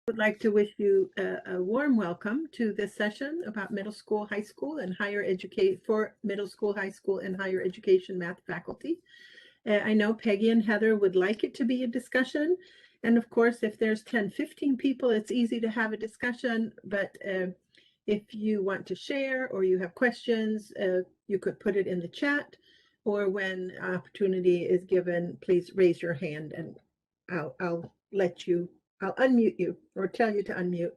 Would like to wish you a warm welcome to this session about middle school, high school, and higher educate for middle school, high school, and higher education math faculty. I know Peggy and Heather would like it to be a discussion. And of course, if there's 10, 15 people, it's easy to have a discussion. But if you want to share or you have questions, you could put it in the chat. Or when opportunity is given, please raise your hand and I'll let you, I'll unmute you or tell you to unmute.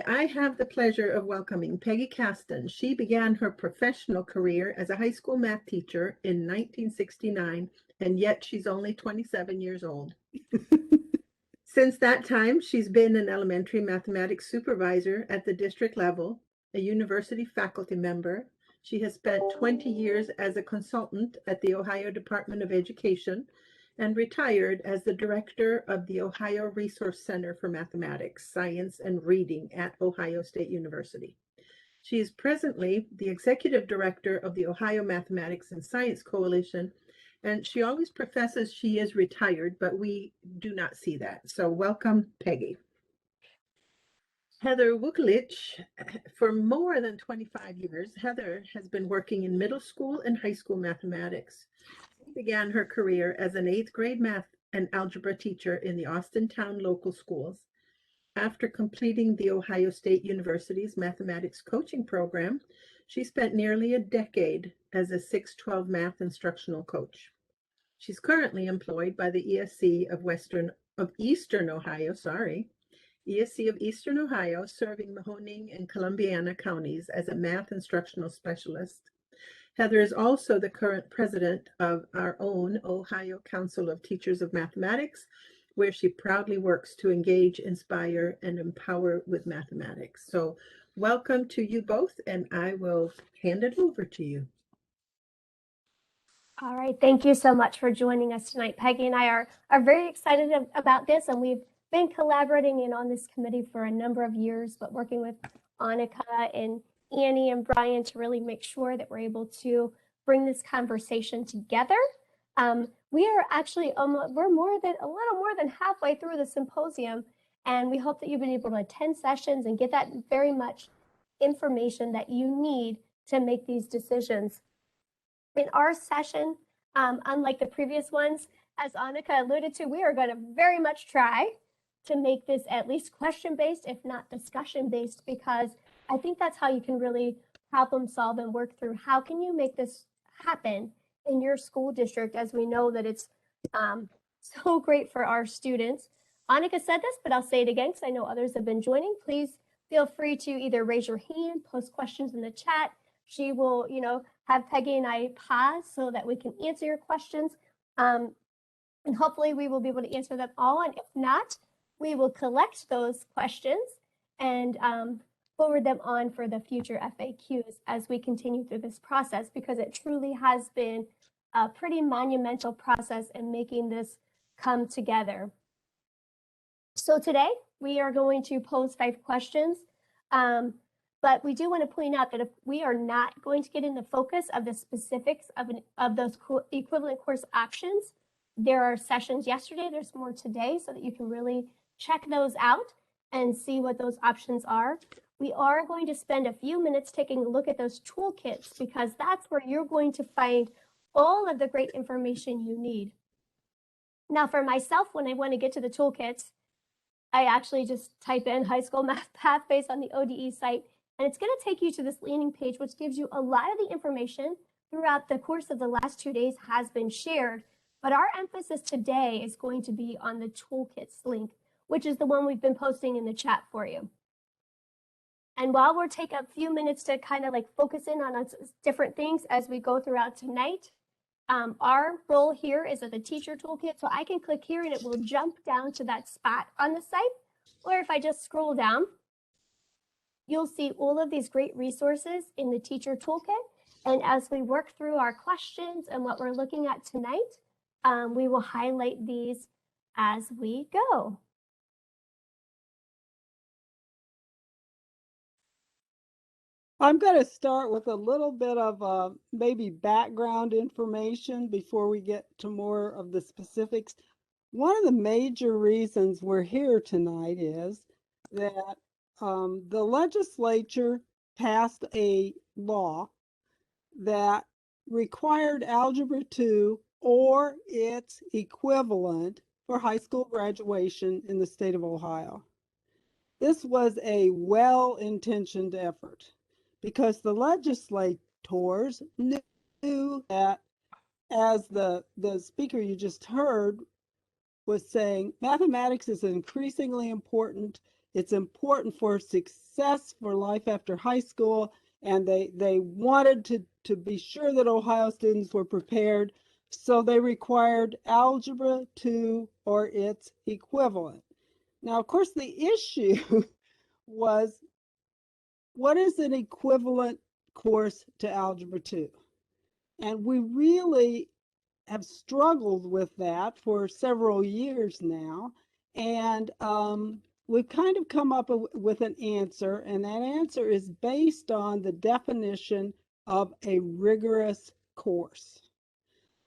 I have the pleasure of welcoming Peggy Caston. She began her professional career as a high school math teacher in 1969, and yet she's only 27 years old. Since that time, she's been an elementary mathematics supervisor at the district level, a university faculty member. She has spent 20 years as a consultant at the Ohio Department of Education and retired as the director of the Ohio Resource Center for Mathematics, Science, and Reading at Ohio State University. She is presently the executive director of the Ohio Mathematics and Science Coalition, and she always professes she is retired, but we do not see that. So welcome, Peggy. Heather Wukelich, for more than 25 years, Heather has been working in middle school and high school mathematics. She began her career as an 8th grade math and algebra teacher in the Austintown local schools. After completing the Ohio State University's mathematics coaching program, she spent nearly a decade as a 612 math instructional coach. She's currently employed by the ESC of Eastern Ohio, ESC of Eastern Ohio, serving Mahoning and Columbiana counties as a math instructional specialist. Heather is also the current president of our own Ohio Council of Teachers of Mathematics, where she proudly works to engage, inspire, and empower with mathematics. So welcome to you both, and I will hand it over to you. All right, thank you so much for joining us tonight. Peggy and I are very excited about this, and we've been collaborating in on this committee for a number of years, but working with Annika and Annie and Brian to really make sure that we're able to bring this conversation together. We are actually we're a little more than halfway through the symposium, and we hope that you've been able to attend sessions and get that very much information that you need to make these decisions. In our session, unlike the previous ones, as Annika alluded to, we are going to very much try to make this at least question-based, if not discussion-based, because I think that's how you can really problem solve and work through how can you make this happen in your school district, as we know that it's so great for our students. Annika said this, but I'll say it again because I know others have been joining. Please feel free to either raise your hand, post questions in the chat. She will, have Peggy and I pause so that we can answer your questions. And hopefully we will be able to answer them all. And if not, we will collect those questions and forward them on for the future FAQs as we continue through this process, because it truly has been a pretty monumental process in making this come together. So today we are going to pose 5 questions. But we do want to point out that if we are not going to get in the focus of the specifics of those equivalent course options, there are sessions yesterday, there's more today, so that you can really check those out and see what those options are. We are going to spend a few minutes taking a look at those toolkits, because that's where you're going to find all of the great information you need. Now, for myself, when I want to get to the toolkits, I actually just type in high school math path based on the ODE site, and it's going to take you to this landing page, which gives you a lot of the information throughout the course of the last 2 days has been shared. But our emphasis today is going to be on the toolkits link, which is the one we've been posting in the chat for you. And while we'll take a few minutes to kind of like focus in on different things as we go throughout tonight, our role here is at the teacher toolkit. So I can click here and it will jump down to that spot on the site. Or if I just scroll down, you'll see all of these great resources in the teacher toolkit. And as we work through our questions and what we're looking at tonight, we will highlight these as we go. I'm going to start with a little bit of maybe background information before we get to more of the specifics. One of the major reasons we're here tonight is that the legislature passed a law that required Algebra 2 or its equivalent for high school graduation in the state of Ohio. This was a well-intentioned effort because the legislators knew that, as the speaker you just heard was saying, mathematics is increasingly important. It's important for success for life after high school, and they wanted to be sure that Ohio students were prepared, so they required Algebra 2 or its equivalent. Now, of course, the issue was, what is an equivalent course to Algebra 2? And we really have struggled with that for several years now. And we've kind of come up with an answer, and that answer is based on the definition of a rigorous course.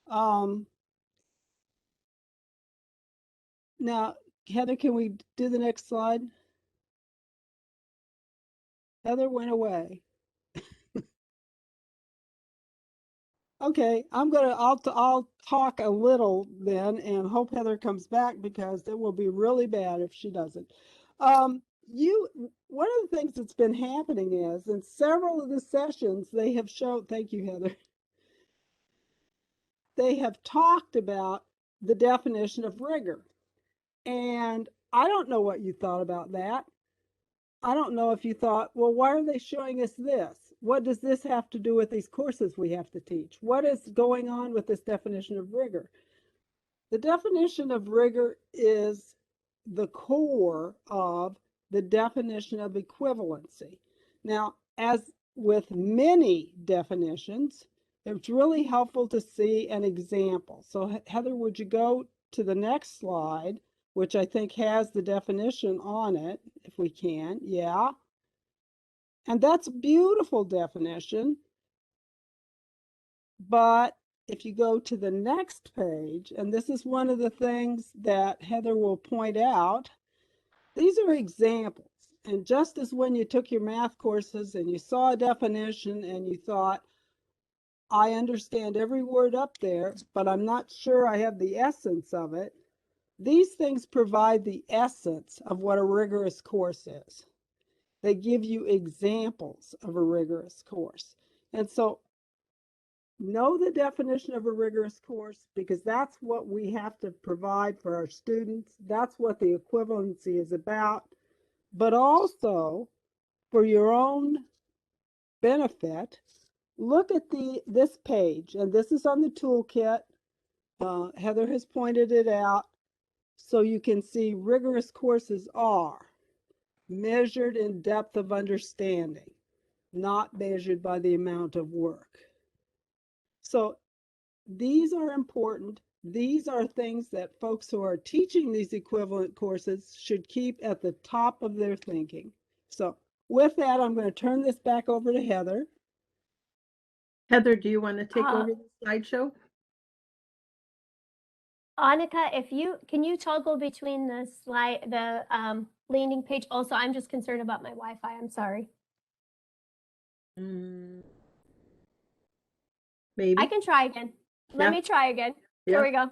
Now, Heather, can we do the next slide? Heather went away. Okay, I'll talk a little then and hope Heather comes back, because it will be really bad if she doesn't. One of the things that's been happening is, in several of the sessions, they have shown, thank you, Heather, they have talked about the definition of rigor. And I don't know what you thought about that. I don't know if you thought, well, why are they showing us this? What does this have to do with these courses we have to teach? What is going on with this definition of rigor? The definition of rigor is the core of the definition of equivalency. Now, as with many definitions, it's really helpful to see an example. So Heather, would you go to the next slide, which I think has the definition on it, if we can. Yeah. And that's a beautiful definition. But if you go to the next page, and this is one of the things that Heather will point out, these are examples. And just as when you took your math courses and you saw a definition and you thought, I understand every word up there, but I'm not sure I have the essence of it, these things provide the essence of what a rigorous course is. They give you examples of a rigorous course. And so know the definition of a rigorous course, because that's what we have to provide for our students. That's what the equivalency is about. But also, for your own benefit, look at this page, and this is on the toolkit. Heather has pointed it out. So you can see rigorous courses are measured in depth of understanding, not measured by the amount of work. So these are important. These are things that folks who are teaching these equivalent courses should keep at the top of their thinking. So with that, I'm going to turn this back over to Heather. Heather, do you want to take over the slideshow? Annika, can you toggle between the landing page? Also, I'm just concerned about my Wi-Fi. I'm sorry. Maybe. I can try again. Let me try again. Here we go.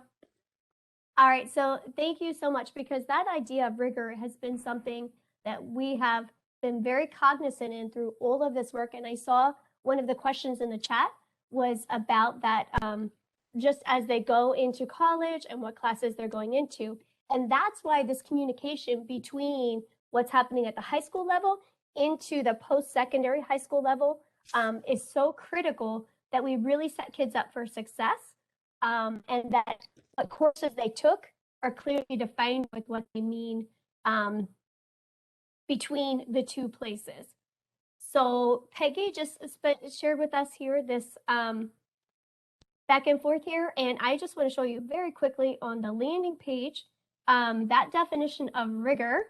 All right. So thank you so much, because that idea of rigor has been something that we have been very cognizant in through all of this work. And I saw one of the questions in the chat was about that, just as they go into college and what classes they're going into. And that's why this communication between what's happening at the high school level into the post-secondary high school level is so critical, that we really set kids up for success, and that what courses they took are clearly defined with what they mean between the two places. So Peggy just shared with us here this back and forth here, and I just want to show you very quickly on the landing page, that definition of rigor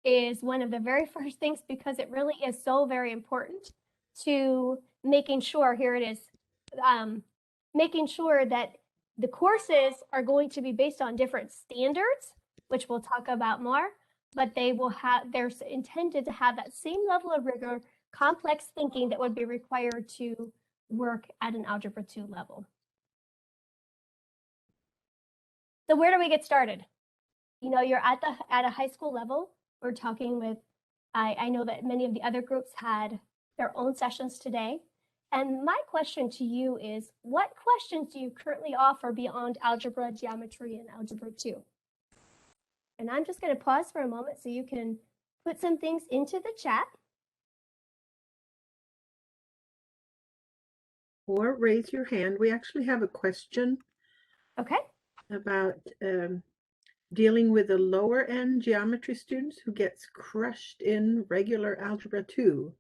is one of the very first things, because it really is so very important to making sure, here it is, making sure that the courses are going to be based on different standards, which we'll talk about more, but they're intended to have that same level of rigor, complex thinking that would be required to work at an Algebra 2 level. So where do we get started? You know, you're at a high school level. We're talking with, I know that many of the other groups had their own sessions today. And my question to you is, what questions do you currently offer beyond algebra, geometry, and algebra 2? And I'm just going to pause for a moment so you can put some things into the chat. Or raise your hand. We actually have a question Okay. about dealing with the lower end geometry students who gets crushed in regular algebra 2.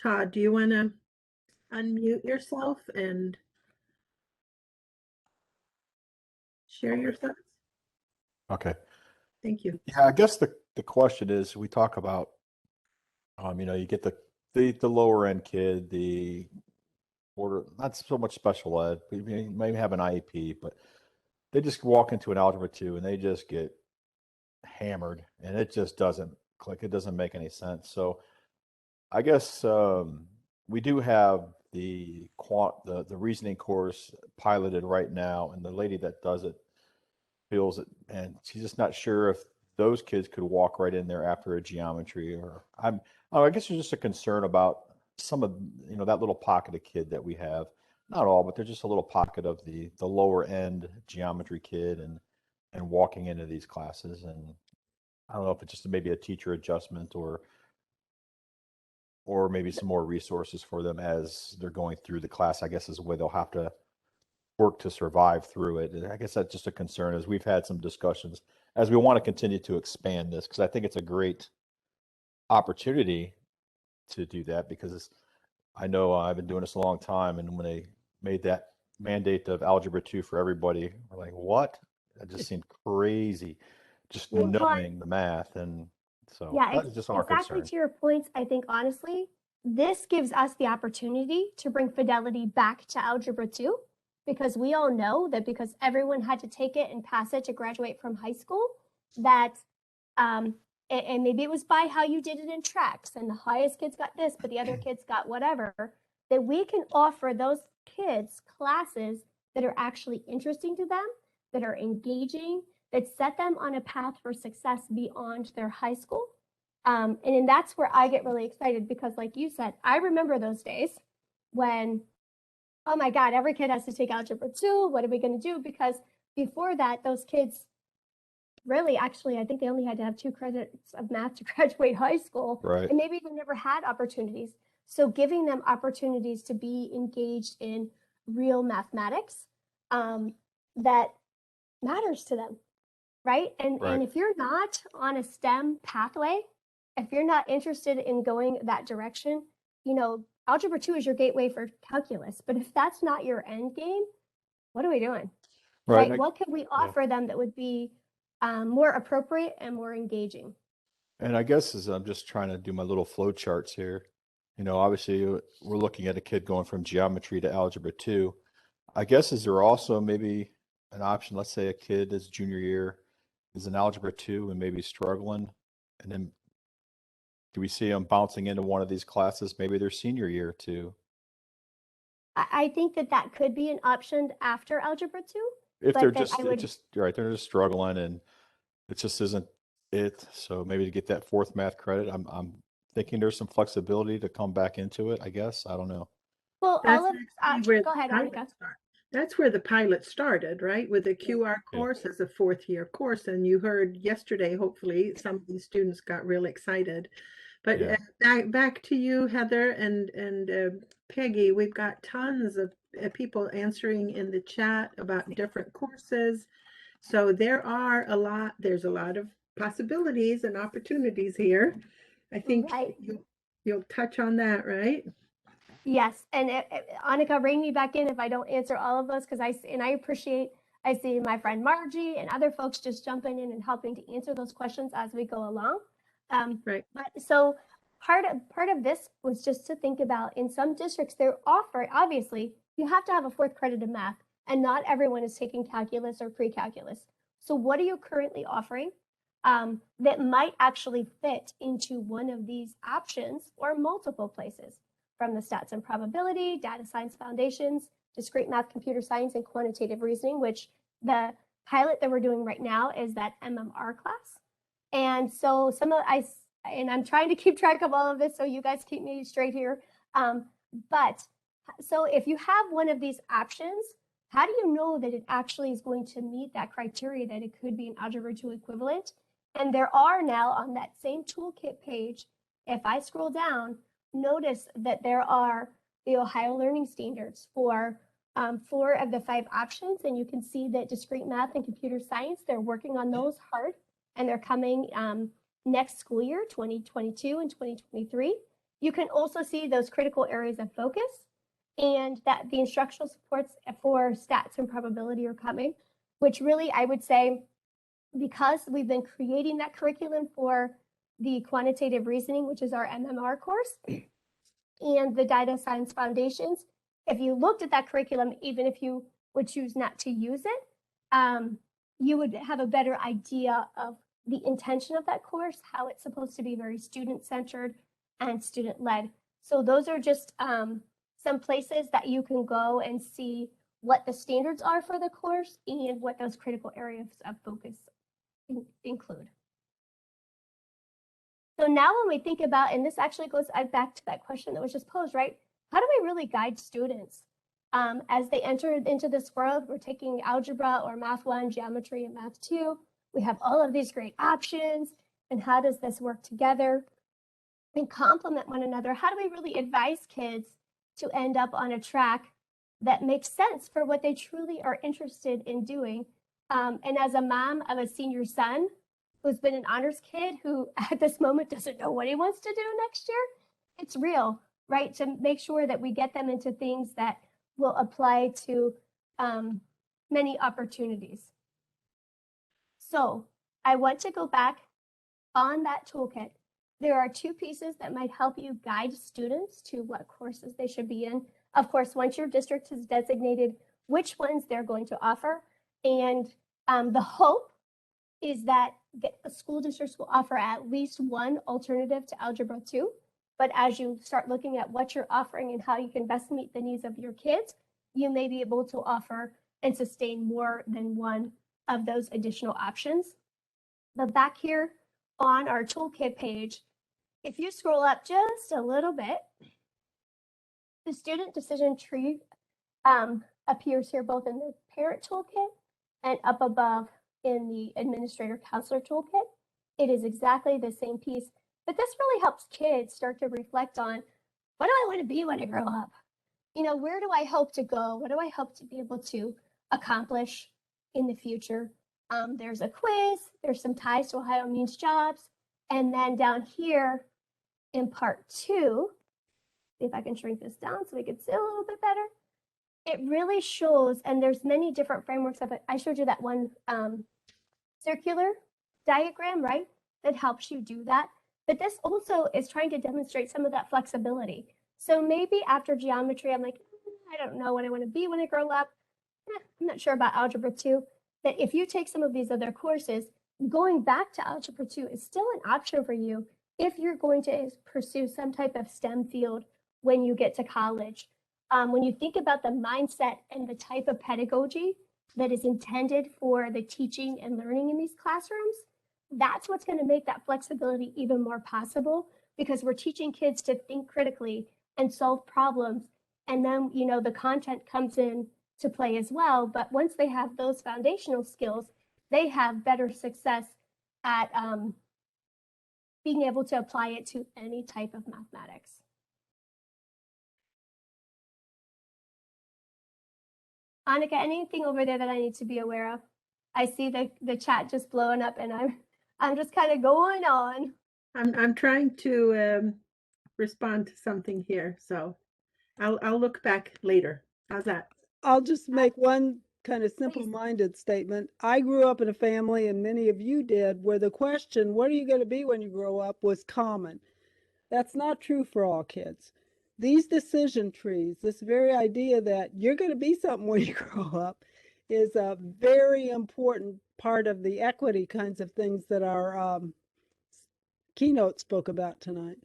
Todd, do you want to unmute yourself and share your thoughts? Okay. Thank you. Yeah, I guess the question is, we talk about, you know, you get the lower end kid, the order, not so much special ed, maybe have an IEP, but they just walk into an algebra 2 and they just get hammered and it just doesn't click. It doesn't make any sense. So I guess we do have the reasoning course piloted right now, and the lady that does it feels it, and she's just not sure if those kids could walk right in there after a geometry. Or I guess there's just a concern about some of, you know, that little pocket of kid that we have. Not all, but there's just a little pocket of the lower end geometry kid and walking into these classes. And I don't know if it's just maybe a teacher adjustment or maybe some more resources for them as they're going through the class, I guess, is the way they'll have to work to survive through it. And I guess that's just a concern, as we've had some discussions as we want to continue to expand this, because I think it's a great opportunity to do that, because I know I've been doing this a long time, and when they made that mandate of algebra 2 for everybody, we're like, what? That just seemed crazy, just Well, knowing the math. And so yeah, that's just our exactly concern. to your points. I think honestly, this gives us the opportunity to bring fidelity back to algebra 2, because we all know that because everyone had to take it and pass it to graduate from high school, that and maybe it was by how you did it in tracks, and the highest kids got this, but the other kids got whatever, that we can offer those kids classes that are actually interesting to them, that are engaging, that set them on a path for success beyond their high school. And that's where I get really excited, because like you said, I remember those days when, oh my God, every kid has to take algebra 2. What are we going to do? Because before that, those kids really, actually, I think they only had to have 2 credits of math to graduate high school. Right. And maybe they never had opportunities. So giving them opportunities to be engaged in real mathematics that matters to them, right? And if you're not on a STEM pathway, if you're not interested in going that direction, you know, algebra 2 is your gateway for calculus. But if that's not your end game, what are we doing? Right? What could we offer them that would be more appropriate and more engaging? And I guess as I'm just trying to do my little flow charts here, you know, obviously we're looking at a kid going from geometry to algebra 2. I guess, is there also maybe an option? Let's say a kid is junior year, is in algebra 2 and maybe struggling, and then do we see them bouncing into one of these classes maybe their senior year too? I think that could be an option after algebra 2. If but they're then just, I would, they're just struggling and it just isn't it. So maybe to get that 4th math credit, I'm thinking there's some flexibility to come back into it, I guess. I don't know. well, That's all of, actually where go the ahead, pilot Annika. That's where the pilot started, right? With the QR Yeah. course as a 4th year course. And you heard yesterday, hopefully, some of these students got real excited. But Yeah. back to you, Heather and Peggy. We've got tons of people answering in the chat about different courses. So there's a lot of possibilities and opportunities here. I think Right. you'll touch on that, right? Yes, and Annika, bring me back in if I don't answer all of those, because I see my friend Margie and other folks just jumping in and helping to answer those questions as we go along. Right. But so part of this was just to think about, in some districts they're offering, obviously you have to have a 4th credit of math, and not everyone is taking calculus or pre-calculus. So what are you currently offering? that might actually fit into one of these options or multiple places, from the stats and probability, data science foundations, discrete math, computer science, and quantitative reasoning, which the pilot that we're doing right now is that MMR class. And so I'm trying to keep track of all of this, so you guys keep me straight here. But so if you have one of these options, how do you know that it actually is going to meet that criteria that it could be an Algebra 2 equivalent? And there are now on that same toolkit page, if I scroll down, notice that there are the Ohio Learning Standards for 4 of the 5 options. And you can see that discrete math and computer science, they're working on those hard, and they're coming next school year, 2022 and 2023. You can also see those critical areas of focus, and that the instructional supports for stats and probability are coming, which really, I would say, because we've been creating that curriculum for the quantitative reasoning, which is our MMR course, and the data science foundations, if you looked at that curriculum, even if you would choose not to use it, you would have a better idea of the intention of that course, how it's supposed to be very student-centered and student-led. So those are just some places that you can go and see what the standards are for the course and what those critical areas of focus include. So now when we think about, and this actually goes back to that question that was just posed, right? How do we really guide students as they enter into this world? We're taking algebra or math 1, geometry, and math 2. We have all of these great options. And how does this work together and complement one another? How do we really advise kids to end up on a track that makes sense for what they truly are interested in doing? And as a mom of a senior son who's been an honors kid who at this moment doesn't know what he wants to do next year, it's real, right? To make sure that we get them into things that will apply to many opportunities. So I want to go back on that toolkit. There are 2 pieces that might help you guide students to what courses they should be in. Of course, once your district has designated which ones they're going to offer, and the hope is that the school districts will offer at least one alternative to Algebra 2. But as you start looking at what you're offering and how you can best meet the needs of your kids, you may be able to offer and sustain more than one of those additional options. But back here on our toolkit page, if you scroll up just a little bit, the student decision tree appears here both in the parent toolkit and up above in the administrator counselor toolkit. It is exactly the same piece, but this really helps kids start to reflect on, what do I want to be when I grow up? You know, where do I hope to go? What do I hope to be able to accomplish in the future? There's a quiz, there's some ties to Ohio Means Jobs, and then down here in part 2, see if I can shrink this down so we can see a little bit better. It really shows, and there's many different frameworks of it. I showed you that one circular diagram, right? That helps you do that. But this also is trying to demonstrate some of that flexibility. So maybe after geometry, I'm like, I don't know what I want to be when I grow up. I'm not sure about Algebra 2. That if you take some of these other courses, going back to Algebra 2 is still an option for you if you're going to pursue some type of STEM field when you get to college. When you think about the mindset and the type of pedagogy that is intended for the teaching and learning in these classrooms, that's what's going to make that flexibility even more possible, because we're teaching kids to think critically and solve problems. And then, you know, the content comes in to play as well. But once they have those foundational skills, they have better success at being able to apply it to any type of mathematics. Annika, anything over there that I need to be aware of? I see the chat just blowing up, and I'm just kind of going on. I'm trying to respond to something here, so I'll look back later. How's that? I'll just make one kind of simple-minded statement. I grew up in a family, and many of you did, where the question, what are you going to be when you grow up, was common. That's not true for all kids. These decision trees, this very idea that you're going to be something when you grow up, is a very important part of the equity kinds of things that our keynote spoke about tonight.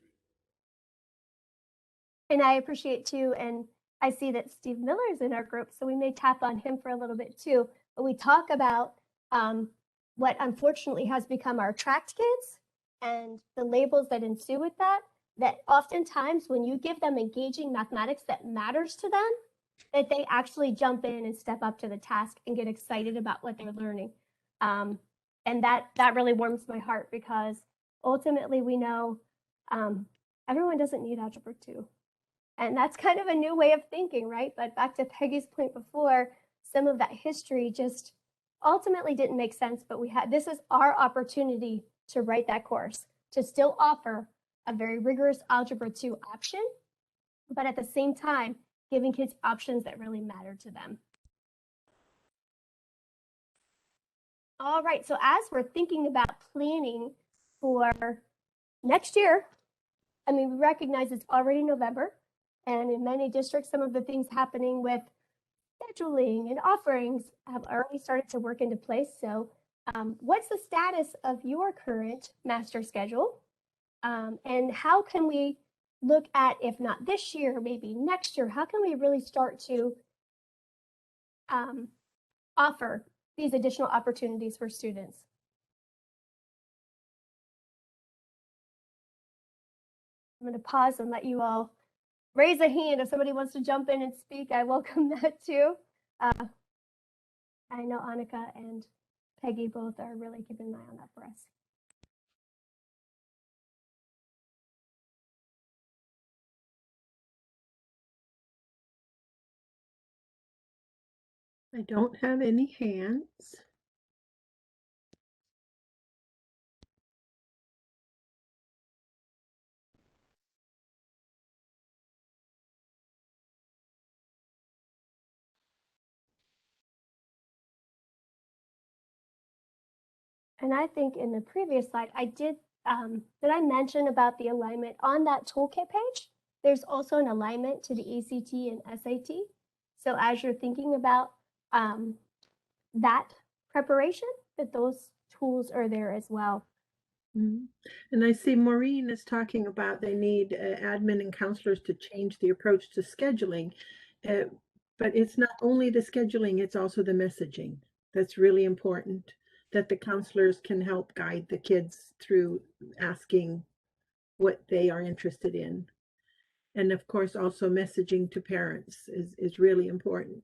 And I appreciate too, and I see that Steve Miller is in our group, so we may tap on him for a little bit too. But we talk about what unfortunately has become our tracked kids and the labels that ensue with that, that oftentimes when you give them engaging mathematics that matters to them, that they actually jump in and step up to the task and get excited about what they're learning. And that really warms my heart, because ultimately we know everyone doesn't need Algebra 2. And that's kind of a new way of thinking, right? But back to Peggy's point before, some of that history just ultimately didn't make sense, but this is our opportunity to write that course, to still offer a very rigorous Algebra 2 option, but at the same time, giving kids options that really matter to them. All right, so as we're thinking about planning for next year, I mean, we recognize it's already November, and in many districts, some of the things happening with scheduling and offerings have already started to work into place. So what's the status of your current master schedule? And how can we look at, if not this year, maybe next year, how can we really start to offer these additional opportunities for students? I'm going to pause and let you all raise a hand if somebody wants to jump in and speak. I welcome that too. I know Annika and Peggy both are really keeping an eye on that for us. I don't have any hands. And I think in the previous slide, did I mention about the alignment on that toolkit page? There's also an alignment to the ACT and SAT. So as you're thinking about that preparation, that those tools are there as well. Mm-hmm. And I see Maureen is talking about they need admin and counselors to change the approach to scheduling. But it's not only the scheduling, it's also the messaging. That's really important, that the counselors can help guide the kids through asking what they are interested in. And of course, also messaging to parents is really important.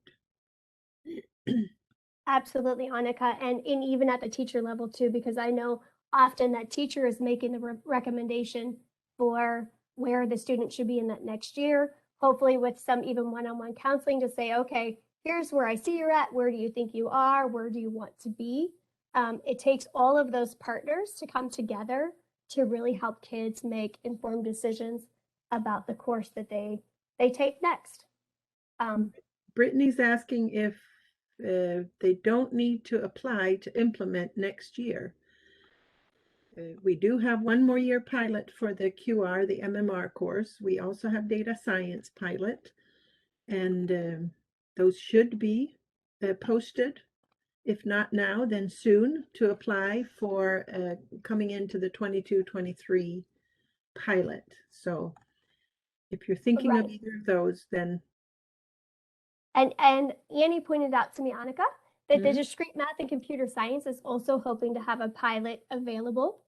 Absolutely, Annika, and even at the teacher level too, because I know often that teacher is making the recommendation for where the student should be in that next year, hopefully with some even one-on-one counseling to say, okay, here's where I see you're at, where do you think you are, where do you want to be? It takes all of those partners to come together to really help kids make informed decisions about the course that they take next. Brittany's asking if they don't need to apply to implement next year. We do have one more year pilot for the QR, the MMR course. We also have data science pilot, and those should be posted. If not now, then soon, to apply for coming into the 22-23 pilot. So if you're thinking of either of those, then. And Annie pointed out to me, Annika, that the discrete math and computer science is also hoping to have a pilot available.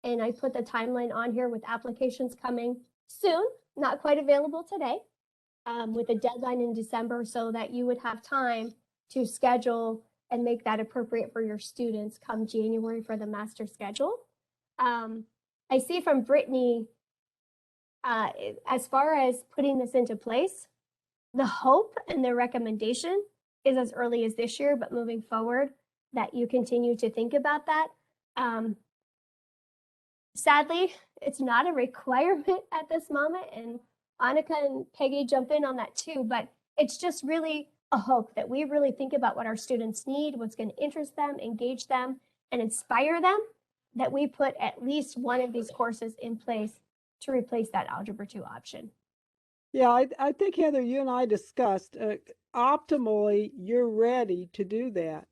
And I put the timeline on here with applications coming soon, not quite available today, with a deadline in December, so that you would have time to schedule and make that appropriate for your students come January for the master schedule. I see from Brittany, as far as putting this into place, the hope and the recommendation is as early as this year, but moving forward, that you continue to think about that. Sadly, it's not a requirement at this moment, and Annika and Peggy jump in on that too, but it's just really a hope that we really think about what our students need, what's going to interest them, engage them, and inspire them, that we put at least one of these courses in place to replace that Algebra 2 option. Yeah, I think, Heather, you and I discussed optimally, you're ready to do that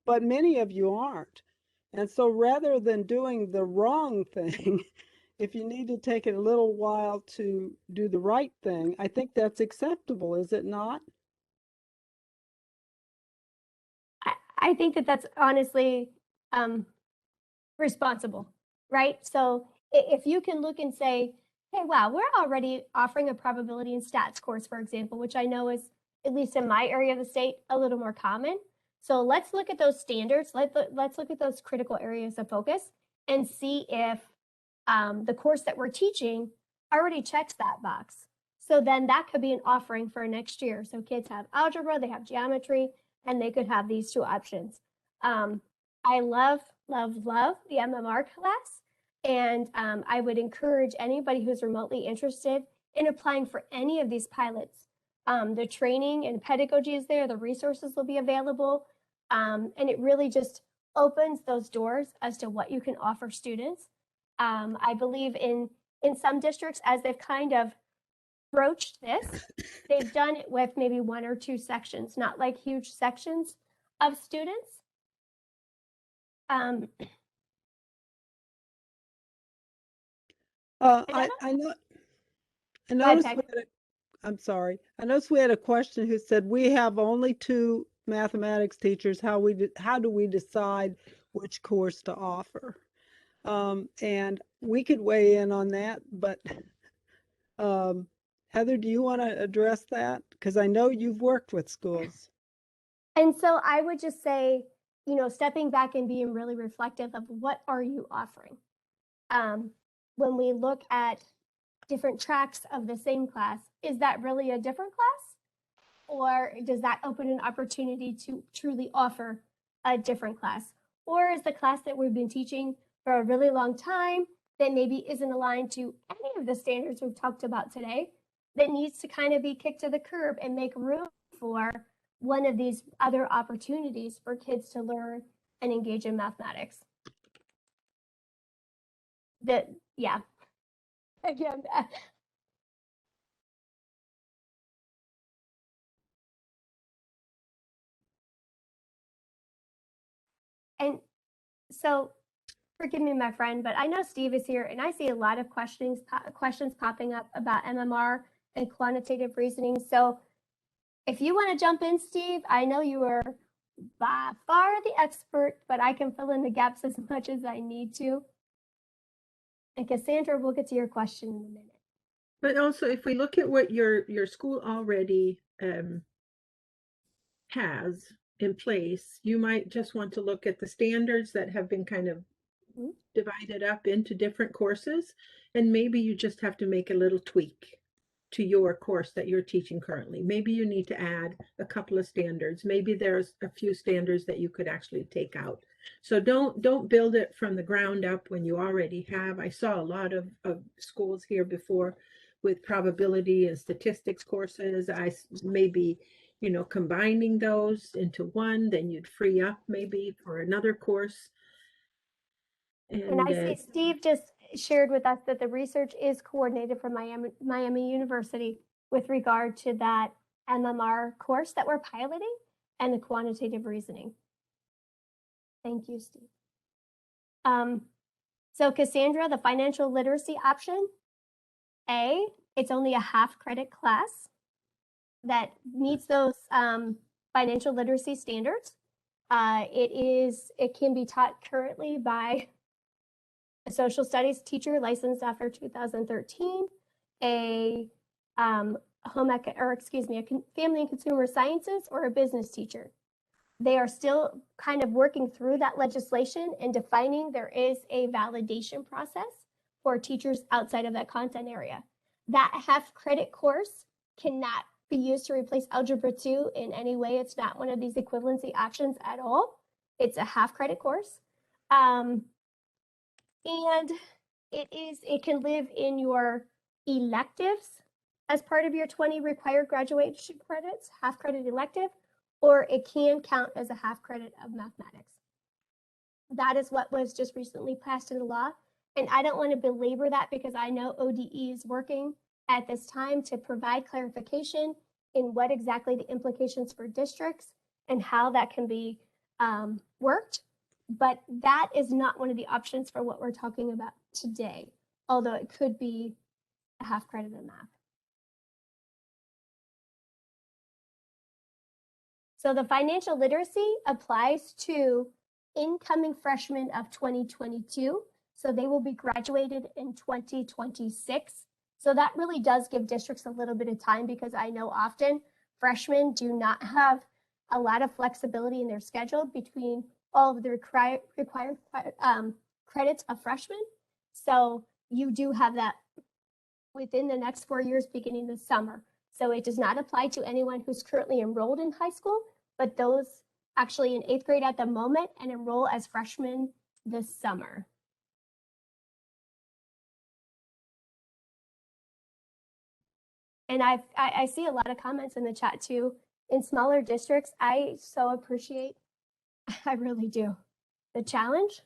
but many of you aren't. And so rather than doing the wrong thing, if you need to take it a little while to do the right thing, I think that's acceptable, is it not? I think that that's honestly responsible, right? So if you can look and say, hey, wow, we're already offering a probability and stats course, for example, which I know is, at least in my area of the state, a little more common. So let's look at those standards. Let's look at those critical areas of focus and see if the course that we're teaching already checks that box. So then that could be an offering for next year. So kids have algebra, they have geometry, and they could have these two options. I love the MMR class. And I would encourage anybody who's remotely interested in applying for any of these pilots. The training and pedagogy is there, the resources will be available. And it really just opens those doors as to what you can offer students. I believe in some districts, as they've kind of broached this, they've done it with maybe 1 or 2 sections, not like huge sections of students. I know. I noticed Peg. we had I'm sorry. I noticed we had a question who said we have only 2 mathematics teachers. How do we decide which course to offer? And we could weigh in on that, but Heather, do you want to address that? Because I know you've worked with schools. And so I would just say, stepping back and being really reflective of what are you offering? When we look at different tracks of the same class, is that really a different class? Or does that open an opportunity to truly offer a different class? Or is the class that we've been teaching for a really long time that maybe isn't aligned to any of the standards we've talked about today, that needs to kind of be kicked to the curb and make room for one of these other opportunities for kids to learn and engage in mathematics? Yeah. Again, and so forgive me, my friend, but I know Steve is here, and I see a lot of questions popping up about MMR and quantitative reasoning. So if you want to jump in, Steve, I know you are by far the expert, but I can fill in the gaps as much as I need to. And Cassandra, we'll get to your question in a minute. But also, if we look at what your school already has in place, you might just want to look at the standards that have been kind of divided up into different courses, and maybe you just have to make a little tweak to your course that you're teaching currently. Maybe you need to add a couple of standards. Maybe there's a few standards that you could actually take out. So don't build it from the ground up when you already have. I saw a lot of schools here before with probability and statistics courses. I maybe, combining those into one, then you'd free up maybe for another course. And I see Steve just shared with us that the research is coordinated from Miami University with regard to that MMR course that we're piloting and the quantitative reasoning. Thank you, Steve. So Cassandra, the financial literacy option, it's only a half credit class that meets those financial literacy standards. It can be taught currently by a social studies teacher licensed after 2013, a family and consumer sciences, or a business teacher. They are still kind of working through that legislation and defining there is a validation process for teachers outside of that content area. That half credit course cannot be used to replace Algebra 2 in any way. It's not one of these equivalency options at all. It's a half credit course. And it can live in your electives as part of your 20 required graduation credits, half credit elective, or it can count as a half credit of mathematics. That is what was just recently passed into law. And I don't want to belabor that because I know ODE is working at this time to provide clarification in what exactly the implications for districts and how that can be worked, but that is not one of the options for what we're talking about today, although it could be a half credit in math. So the financial literacy applies to incoming freshmen of 2022. So they will be graduated in 2026. So that really does give districts a little bit of time, because I know often freshmen do not have a lot of flexibility in their schedule between all of the required credits of freshmen. So you do have that within the next 4 years beginning this summer. So it does not apply to anyone who's currently enrolled in high school, but those actually in 8th grade at the moment and enroll as freshmen this summer. And I see a lot of comments in the chat too. In smaller districts, I so appreciate, I really do, the challenge.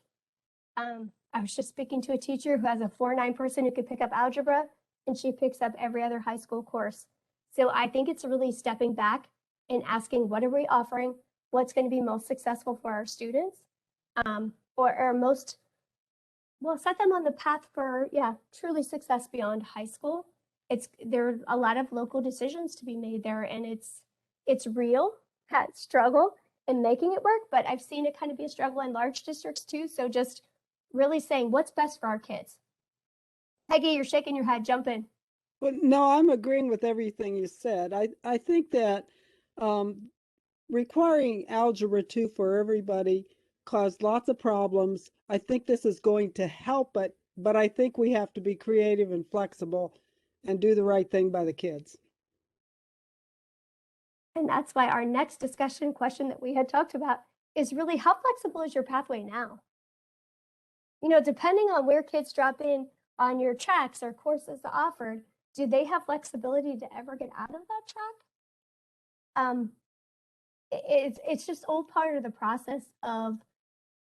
I was just speaking to a teacher who has a 4.9 person who could pick up algebra, and she picks up every other high school course. So I think it's really stepping back and asking, what are we offering? What's going to be most successful for our students? Or most, well, set them on the path for, truly success beyond high school. There are a lot of local decisions to be made there, and it's real, that struggle in making it work, but I've seen it kind of be a struggle in large districts too. So just really saying what's best for our kids. Peggy, you're shaking your head, jump in. Well, no, I'm agreeing with everything you said. I think that requiring Algebra 2 for everybody caused lots of problems. I think this is going to help it, but I think we have to be creative and flexible and do the right thing by the kids. And that's why our next discussion question that we had talked about is really, how flexible is your pathway now? You know, depending on where kids drop in on your tracks or courses offered, do they have flexibility to ever get out of that track? It's just all part of the process of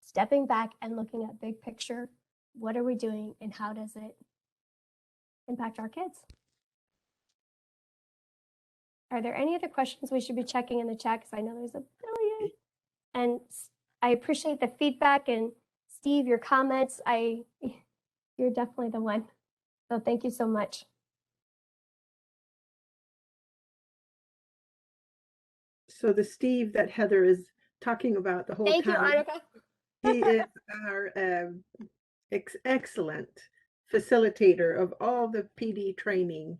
stepping back and looking at big picture. What are we doing and how does it impact our kids? Are there any other questions we should be checking in the chat? Because I know there's a billion. And I appreciate the feedback, and Steve, your comments. You're definitely the one. So thank you so much. So the Steve that Heather is talking about the whole Thank you, time, Annika. he is our excellent facilitator of all the PD training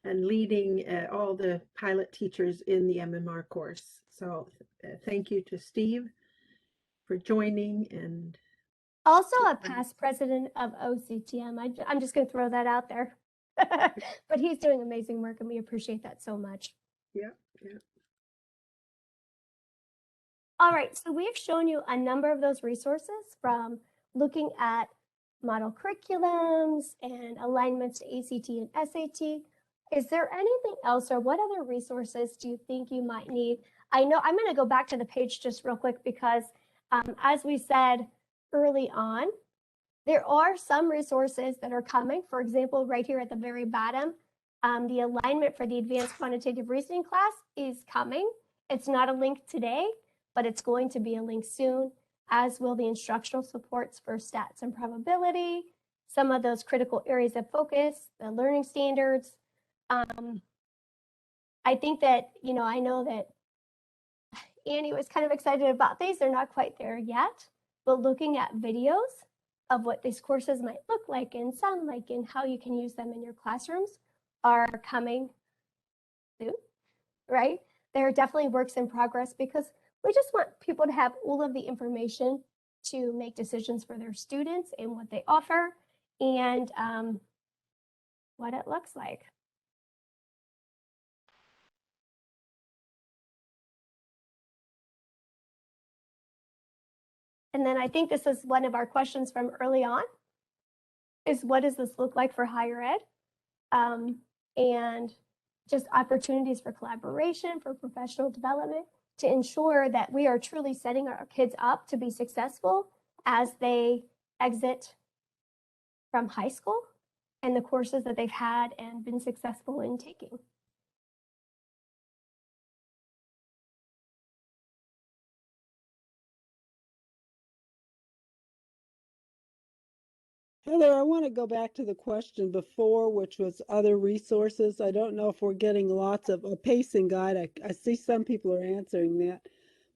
and leading all the pilot teachers in the MMR course. So thank you to Steve for joining. And Also a past president of OCTM. I'm just going to throw that out there. But he's doing amazing work, and we appreciate that so much. yeah. All right, so we've shown you a number of those resources, from looking at model curriculums and alignments to ACT and SAT. Is there anything else, or what other resources do you think you might need? I know I'm going to go back to the page just real quick, because as we said early on, there are some resources that are coming. For example, right here at the very bottom, the alignment for the advanced quantitative reasoning class is coming. It's not a link today, but it's going to be a link soon, as will the instructional supports for stats and probability, some of those critical areas of focus, the learning standards. I think that, I know that Annie was kind of excited about these. They're not quite there yet, but looking at videos of what these courses might look like and sound like and how you can use them in your classrooms are coming soon, right? They're definitely works in progress, because we just want people to have all of the information to make decisions for their students and what they offer and what it looks like. And then I think this is one of our questions from early on, is what does this look like for higher ed? And just opportunities for collaboration, for professional development, to ensure that we are truly setting our kids up to be successful as they exit from high school and the courses that they've had and been successful in taking. Heather, I want to go back to the question before, which was other resources. I don't know if we're getting lots of a pacing guide. I see some people are answering that,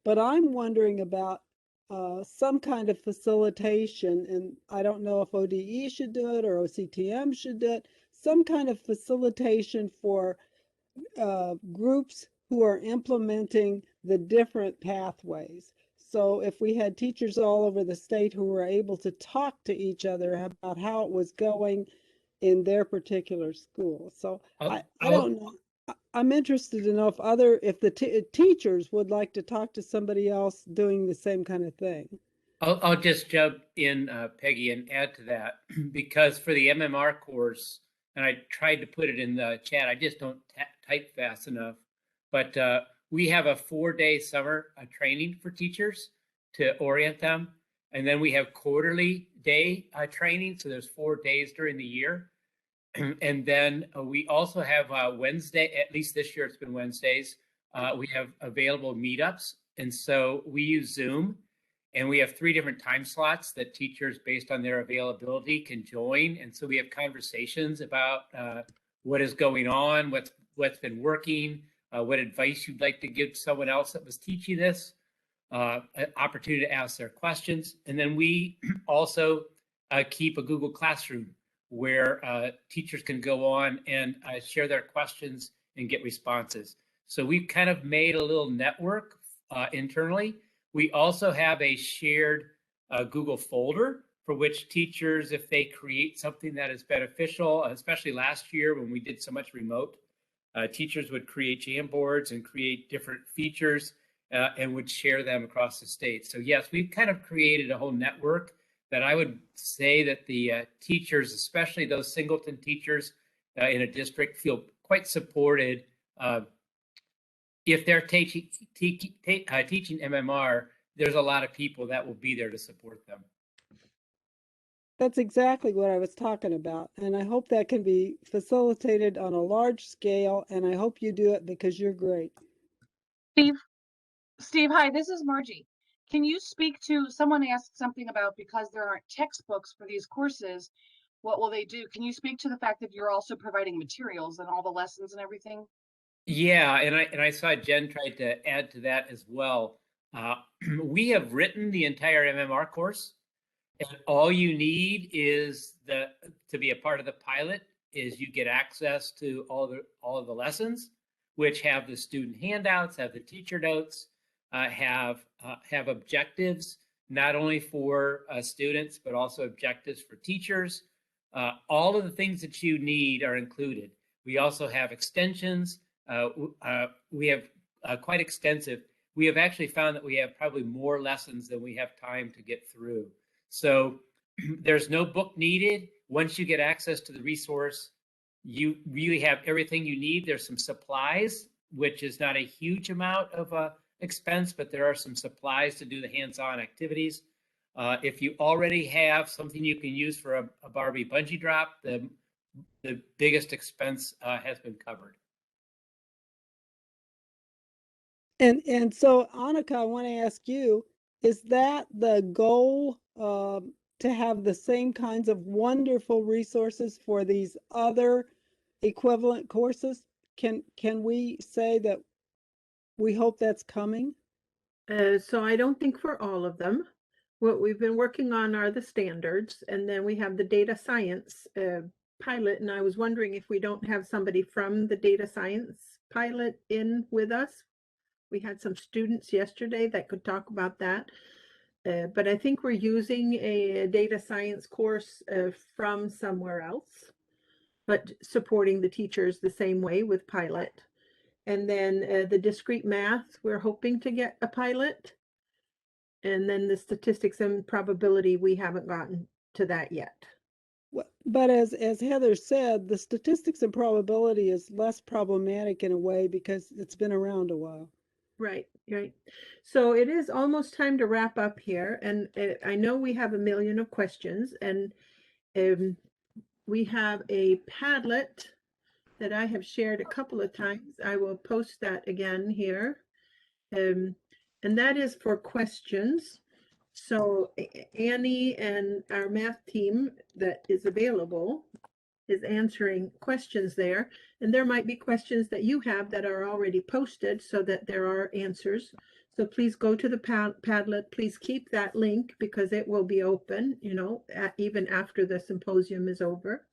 but I'm wondering about some kind of facilitation, and I don't know if ODE should do it or OCTM should do it, some kind of facilitation for groups who are implementing the different pathways. So if we had teachers all over the state who were able to talk to each other about how it was going in their particular school. So I don't know. I'm interested to know if the teachers would like to talk to somebody else doing the same kind of thing. I'll just jump in, Peggy, and add to that because for the MMR course, and I tried to put it in the chat, I just don't type fast enough. But we have a 4-day summer training for teachers to orient them. And then we have quarterly day training. So there's 4 days during the year. And then we also have Wednesday, at least this year it's been Wednesdays. We have available meetups. And so we use Zoom. And we have 3 different time slots that teachers, based on their availability, can join. And so we have conversations about what is going on, what's been working, what advice you'd like to give someone else that was teaching this, an opportunity to ask their questions. And then we also keep a Google Classroom where teachers can go on and share their questions and get responses. So we've kind of made a little network internally. We also have a shared Google folder for which teachers, if they create something that is beneficial, especially last year when we did so much remote, teachers would create Jamboards and create different features and would share them across the state. So yes, we've kind of created a whole network that I would say that the teachers, especially those singleton teachers in a district, feel quite supported. If they're teaching MMR, there's a lot of people that will be there to support them. That's exactly what I was talking about. And I hope that can be facilitated on a large scale. And I hope you do it because you're great. Steve, hi, this is Margie. Can you speak to, someone asked something about because there aren't textbooks for these courses, what will they do? Can you speak to the fact that you're also providing materials and all the lessons and everything? Yeah, and I saw Jen tried to add to that as well. We have written the entire MMR course, and all you need is to be a part of the pilot is you get access to all of the lessons, which have the student handouts, have the teacher notes, have objectives not only for students but also objectives for teachers. All of the things that you need are included. We also have extensions. We have quite extensive. We have actually found that we have probably more lessons than we have time to get through. So there's no book needed. Once you get access to the resource, you really have everything you need. There's some supplies, which is not a huge amount of expense, but there are some supplies to do the hands-on activities. If you already have something you can use for a Barbie bungee drop, the biggest expense has been covered. And so, Annika, I want to ask you, is that the goal to have the same kinds of wonderful resources for these other equivalent courses? Can we say that we hope that's coming? So I don't think for all of them. What we've been working on are the standards, and then we have the data science pilot. And I was wondering if we don't have somebody from the data science pilot in with us. We had some students yesterday that could talk about that. But I think we're using a data science course from somewhere else, but supporting the teachers the same way with pilot. And then the discrete math, we're hoping to get a pilot. And then the statistics and probability, we haven't gotten to that yet. But as Heather said, the statistics and probability is less problematic in a way because it's been around a while. Right, right. So it is almost time to wrap up here. And I know we have a million of questions, and we have a Padlet that I have shared a couple of times. I will post that again here. And that is for questions. So Annie and our math team that is available is answering questions there. And there might be questions that you have that are already posted so that there are answers. So please go to the Padlet. Please keep that link because it will be open, you know, even after the symposium is over.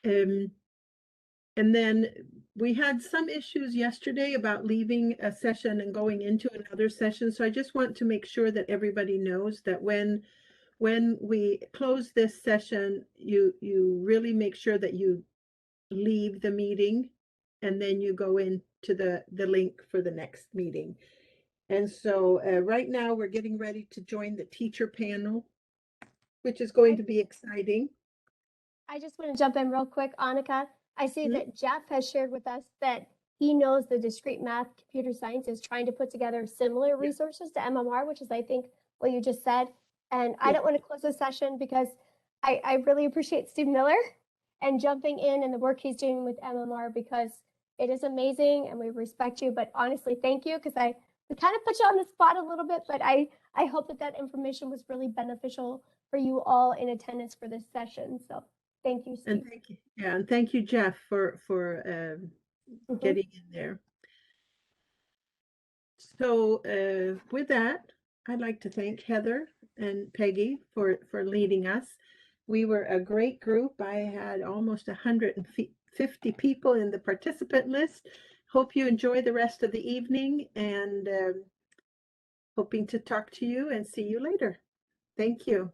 And then we had some issues yesterday about leaving a session and going into another session. So I just want to make sure that everybody knows that when we close this session, you really make sure that you leave the meeting and then you go into the link for the next meeting. And so right now we're getting ready to join the teacher panel, which is going to be exciting. I just want to jump in real quick, Annika. I see Mhm. that Jeff has shared with us that he knows the discrete math computer science is trying to put together similar resources to MMR, which is, I think, what you just said. And I Yeah. don't want to close this session because I really appreciate Steve Miller and jumping in and the work he's doing with MMR because it is amazing and we respect you. But honestly, thank you because we kind of put you on the spot a little bit, but I hope that that information was really beneficial for you all in attendance for this session. So thank you, And Steve. thank you. Yeah, and thank you, Jeff, for Mhm. getting in there. So with that, I'd like to thank Heather and Peggy for leading us. We were a great group. I had almost 150 people in the participant list. Hope you enjoy the rest of the evening and hoping to talk to you and see you later. Thank you.